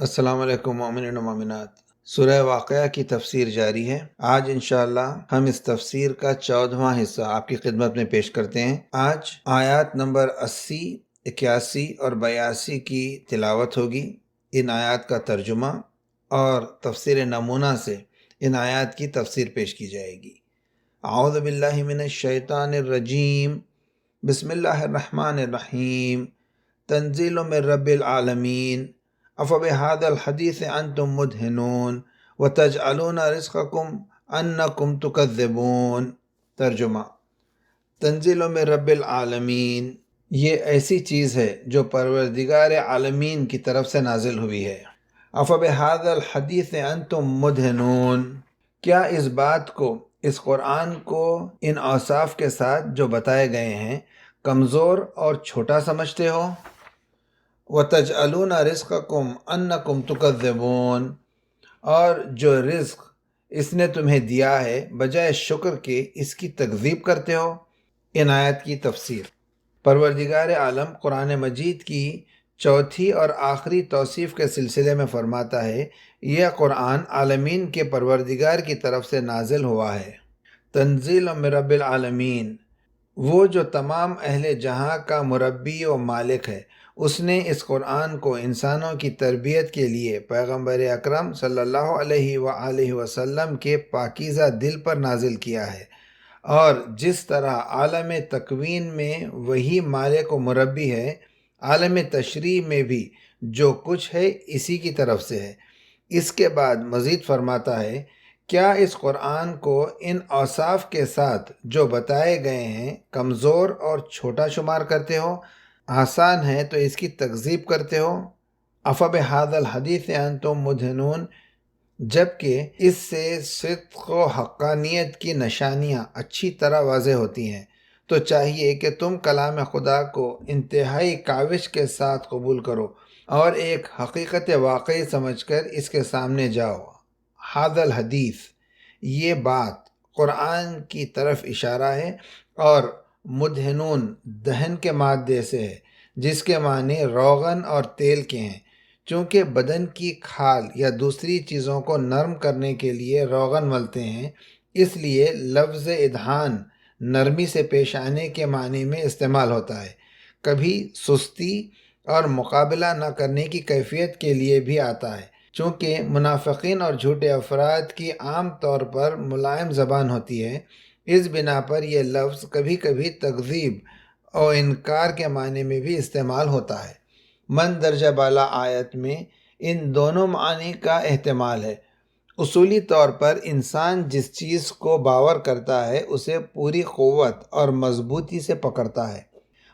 السلام علیکم مومنین و مومنات۔ سورہ واقعہ کی تفسیر جاری ہے۔ آج انشاءاللہ ہم اس تفسیر کا 14واں حصہ آپ کی خدمت میں پیش کرتے ہیں۔ آج آیات نمبر 80، 81 اور 82 کی تلاوت ہوگی۔ ان آیات کا ترجمہ اور تفسیر نمونہ سے ان آیات کی تفسیر پیش کی جائے گی۔ اعوذ باللہ من الشیطان الرجیم، بسم اللہ الرحمن الرحیم۔ تنزیل من رب العالمین، افبہذا الحدیث انتم مدہنون وتجعلون رزقکم انکم تکذبون۔ ترجمہ: تنزیل من رب العالمین، یہ ایسی چیز ہے جو پروردگار عالمین کی طرف سے نازل ہوئی ہے۔ افبہذا الحدیث انتم مدہنون، کیا اس بات کو، اس قرآن کو ان اوصاف کے ساتھ جو بتائے گئے ہیں کمزور اور چھوٹا سمجھتے ہو؟ وَتَجْعَلُونَ رِزْقَكُمْ أَنَّكُمْ تُكَذِّبُونَ، اور جو رزق اس نے تمہیں دیا ہے بجائے شکر کے اس کی تکذیب کرتے ہو۔ ان آیت کی تفسیر: پروردگار عالم قرآن مجید کی چوتھی اور آخری توصیف کے سلسلے میں فرماتا ہے، یہ قرآن عالمین کے پروردگار کی طرف سے نازل ہوا ہے۔ تنزیل من رب العالمین، وہ جو تمام اہل جہاں کا مربی و مالک ہے، اس نے اس قرآن کو انسانوں کی تربیت کے لیے پیغمبر اکرم صلی اللہ علیہ وآلہ وسلم کے پاکیزہ دل پر نازل کیا ہے، اور جس طرح عالم تکوین میں وہی مالک و مربی ہے، عالم تشریع میں بھی جو کچھ ہے اسی کی طرف سے ہے۔ اس کے بعد مزید فرماتا ہے، کیا اس قرآن کو ان اوصاف کے ساتھ جو بتائے گئے ہیں کمزور اور چھوٹا شمار کرتے ہو؟ آسان ہے تو اس کی تکذیب کرتے ہو۔ افبہذا الحدیث انتم مدہنون، جبکہ اس سے صدق و حقانیت کی نشانیاں اچھی طرح واضح ہوتی ہیں، تو چاہیے کہ تم کلام خدا کو انتہائی کاوش کے ساتھ قبول کرو اور ایک حقیقت واقعی سمجھ کر اس کے سامنے جاؤ۔ ھذا الحدیث، یہ بات قرآن کی طرف اشارہ ہے، اور مدہنون دہن کے مادے سے ہے جس کے معنی روغن اور تیل کے ہیں۔ چونکہ بدن کی کھال یا دوسری چیزوں کو نرم کرنے کے لیے روغن ملتے ہیں، اس لیے لفظ ادہان نرمی سے پیش آنے کے معنی میں استعمال ہوتا ہے۔ کبھی سستی اور مقابلہ نہ کرنے کی کیفیت کے لیے بھی آتا ہے، چونکہ منافقین اور جھوٹے افراد کی عام طور پر ملائم زبان ہوتی ہے، اس بنا پر یہ لفظ کبھی کبھی تکذیب اور انکار کے معنی میں بھی استعمال ہوتا ہے۔ درجہ بالا آیت میں ان دونوں معنی کا احتمال ہے۔ اصولی طور پر انسان جس چیز کو باور کرتا ہے اسے پوری قوت اور مضبوطی سے پکڑتا ہے،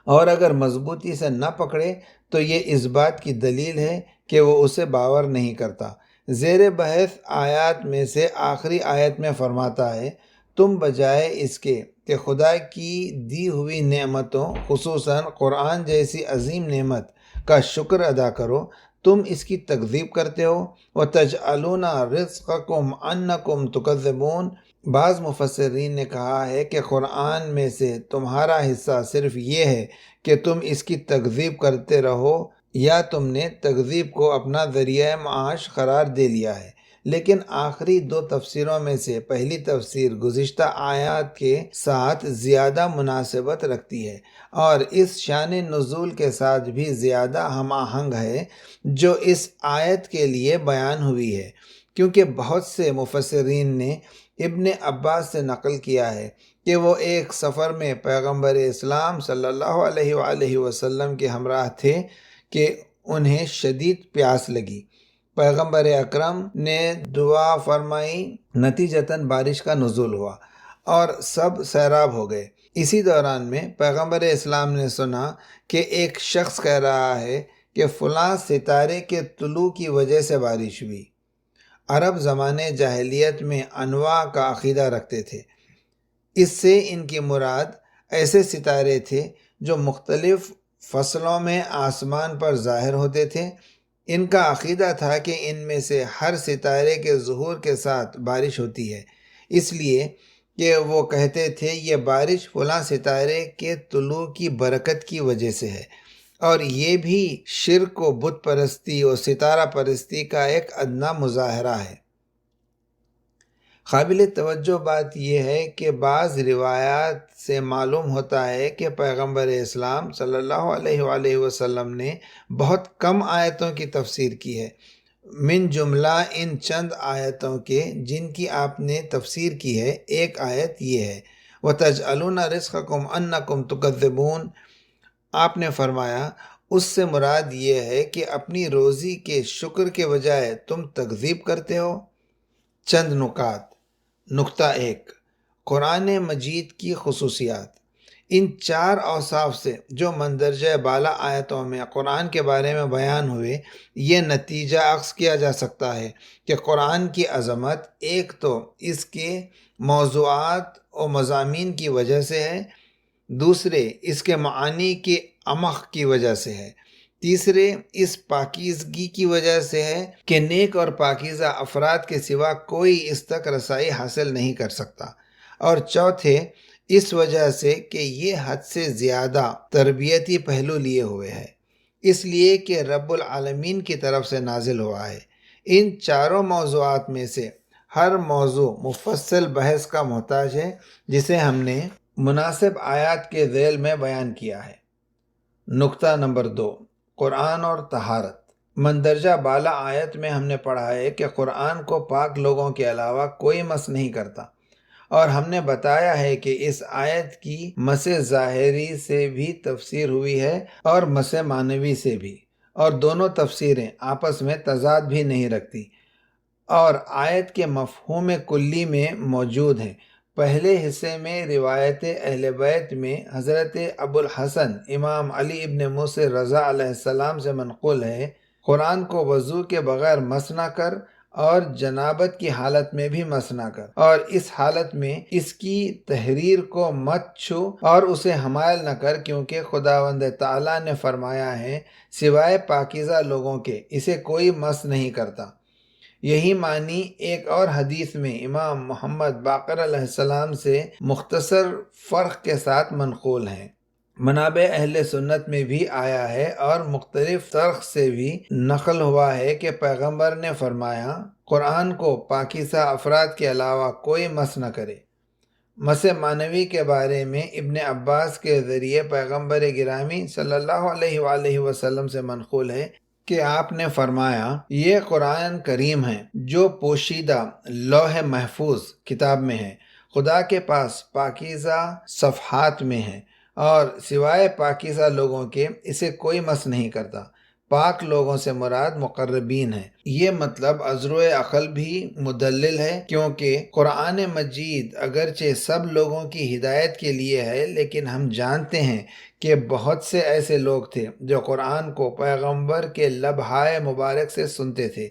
اور اگر مضبوطی سے نہ پکڑے تو یہ اس بات کی دلیل ہے کہ وہ اسے باور نہیں کرتا۔ زیر بحث آیات میں سے آخری آیت میں فرماتا ہے، تم بجائے اس کے کہ خدا کی دی ہوئی نعمتوں، خصوصاً قرآن جیسی عظیم نعمت کا شکر ادا کرو، تم اس کی تکذیب کرتے ہو۔ وَتَجْعَلُونَ رِزْقَكُمْ أَنَّكُمْ تُكَذِّبُونَ، بعض مفسرین نے کہا ہے کہ قرآن میں سے تمہارا حصہ صرف یہ ہے کہ تم اس کی تکذیب کرتے رہو، یا تم نے تکذیب کو اپنا ذریعہ معاش قرار دے لیا ہے۔ لیکن آخری دو تفسیروں میں سے پہلی تفسیر گزشتہ آیات کے ساتھ زیادہ مناسبت رکھتی ہے، اور اس شان نزول کے ساتھ بھی زیادہ ہم آہنگ ہے جو اس آیت کے لیے بیان ہوئی ہے، کیونکہ بہت سے مفسرین نے ابن عباس سے نقل کیا ہے کہ وہ ایک سفر میں پیغمبر اسلام صلی اللہ علیہ وآلہ وسلم کے ہمراہ تھے کہ انہیں شدید پیاس لگی۔ پیغمبر اکرم نے دعا فرمائی، نتیجتاً بارش کا نزول ہوا اور سب سیراب ہو گئے۔ اسی دوران میں پیغمبر اسلام نے سنا کہ ایک شخص کہہ رہا ہے کہ فلاں ستارے کے طلوع کی وجہ سے بارش ہوئی۔ عرب زمانے جاہلیت میں انواع کا عقیدہ رکھتے تھے، اس سے ان کی مراد ایسے ستارے تھے جو مختلف فصلوں میں آسمان پر ظاہر ہوتے تھے۔ ان کا عقیدہ تھا کہ ان میں سے ہر ستارے کے ظہور کے ساتھ بارش ہوتی ہے، اس لیے کہ وہ کہتے تھے یہ بارش فلاں ستارے کے طلوع کی برکت کی وجہ سے ہے، اور یہ بھی شرک و بت پرستی و ستارہ پرستی کا ایک ادنا مظاہرہ ہے۔ قابل توجہ بات یہ ہے کہ بعض روایات سے معلوم ہوتا ہے کہ پیغمبر اسلام صلی اللہ علیہ وآلہ وسلم نے بہت کم آیتوں کی تفسیر کی ہے، من جملہ ان چند آیتوں کے جن کی آپ نے تفسیر کی ہے۔ ایک آیت یہ ہے وَتَجْعَلُونَ رِزْقَكُمْ أَنَّكُمْ تُكَذِّبُونَ۔ آپ نے فرمایا اس سے مراد یہ ہے کہ اپنی روزی کے شکر کے بجائے تم تکذیب کرتے ہو۔ چند نکات۔ نکتہ ایک، قرآن مجید کی خصوصیات۔ ان چار اوصاف سے جو مندرجہ بالا آیتوں میں قرآن کے بارے میں بیان ہوئے، یہ نتیجہ اخذ کیا جا سکتا ہے کہ قرآن کی عظمت ایک تو اس کے موضوعات و مضامین کی وجہ سے ہے، دوسرے اس کے معانی کے عمق کی وجہ سے ہے، تیسرے اس پاکیزگی کی وجہ سے ہے کہ نیک اور پاکیزہ افراد کے سوا کوئی اس تک رسائی حاصل نہیں کر سکتا، اور چوتھے اس وجہ سے کہ یہ حد سے زیادہ تربیتی پہلو لیے ہوئے ہے، اس لیے کہ رب العالمین کی طرف سے نازل ہوا ہے۔ ان چاروں موضوعات میں سے ہر موضوع مفصل بحث کا محتاج ہے، جسے ہم نے مناسب آیات کے ذیل میں بیان کیا ہے۔ نکتہ نمبر 2، قرآن اور طہارت۔ مندرجہ بالا آیت میں ہم نے پڑھا ہے کہ قرآن کو پاک لوگوں کے علاوہ کوئی مس نہیں کرتا، اور ہم نے بتایا ہے کہ اس آیت کی مس ظاہری سے بھی تفسیر ہوئی ہے اور مس معنوی سے بھی، اور دونوں تفسیریں آپس میں تضاد بھی نہیں رکھتی اور آیت کے مفہوم کلی میں موجود ہیں۔ پہلے حصے میں روایت اہل بیت میں حضرت ابو الحسن امام علی ابن موسی رضا علیہ السلام سے منقول ہے، قرآن کو وضو کے بغیر مس نہ کر اور جنابت کی حالت میں بھی مس نہ کر، اور اس حالت میں اس کی تحریر کو مت چھو اور اسے حمائل نہ کر، کیونکہ خداوند تعالیٰ نے فرمایا ہے سوائے پاکیزہ لوگوں کے اسے کوئی مس نہیں کرتا۔ یہی معنی ایک اور حدیث میں امام محمد باقر علیہ السلام سے مختصر فرق کے ساتھ منقول ہیں۔ منابع اہل سنت میں بھی آیا ہے اور مختلف طرق سے بھی نقل ہوا ہے کہ پیغمبر نے فرمایا قرآن کو پاکیزہ افراد کے علاوہ کوئی مس نہ کرے۔ مس معنوی کے بارے میں ابن عباس کے ذریعے پیغمبر گرامی صلی اللہ علیہ وآلہ وسلم سے منقول ہے کہ آپ نے فرمایا یہ قرآن کریم ہے جو پوشیدہ لوح محفوظ کتاب میں ہے، خدا کے پاس پاکیزہ صفحات میں ہے، اور سوائے پاکیزہ لوگوں کے اسے کوئی مس نہیں کرتا۔ پاک لوگوں سے مراد مقربین ہے۔ یہ مطلب عذر عقل بھی مدلل ہے، کیونکہ قرآن مجید اگرچہ سب لوگوں کی ہدایت کے لیے ہے، لیکن ہم جانتے ہیں کہ بہت سے ایسے لوگ تھے جو قرآن کو پیغمبر کے لبہائے مبارک سے سنتے تھے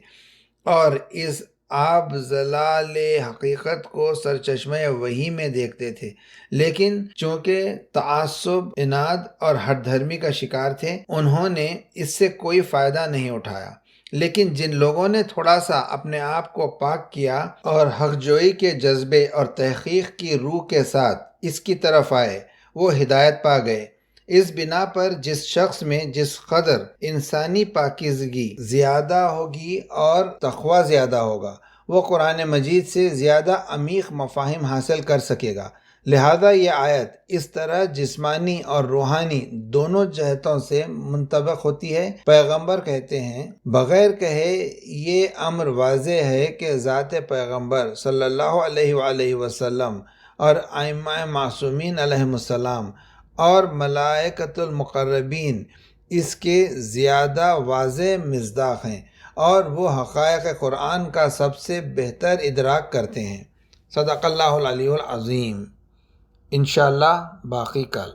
اور اس آب زلال حقیقت کو سرچشمہ وحی میں دیکھتے تھے، لیکن چونکہ تعصب، اناد اور ہٹ دھرمی کا شکار تھے، انہوں نے اس سے کوئی فائدہ نہیں اٹھایا۔ لیکن جن لوگوں نے تھوڑا سا اپنے آپ کو پاک کیا اور حق جوئی کے جذبے اور تحقیق کی روح کے ساتھ اس کی طرف آئے، وہ ہدایت پا گئے۔ اس بنا پر جس شخص میں جس قدر انسانی پاکیزگی زیادہ ہوگی اور تقوی زیادہ ہوگا، وہ قرآن مجید سے زیادہ عمیق مفاہیم حاصل کر سکے گا۔ لہذا یہ آیت اس طرح جسمانی اور روحانی دونوں جہتوں سے منطبق ہوتی ہے۔ پیغمبر کہتے ہیں بغیر کہے یہ امر واضح ہے کہ ذات پیغمبر صلی اللہ علیہ وآلہ وسلم اور ائمہ معصومین علیہم السلام اور ملائکۃ المقربین اس کے زیادہ واضح مصداق ہیں، اور وہ حقائق قرآن کا سب سے بہتر ادراک کرتے ہیں۔ صدق اللہ العلی العظیم۔ انشاءاللہ باقی کل۔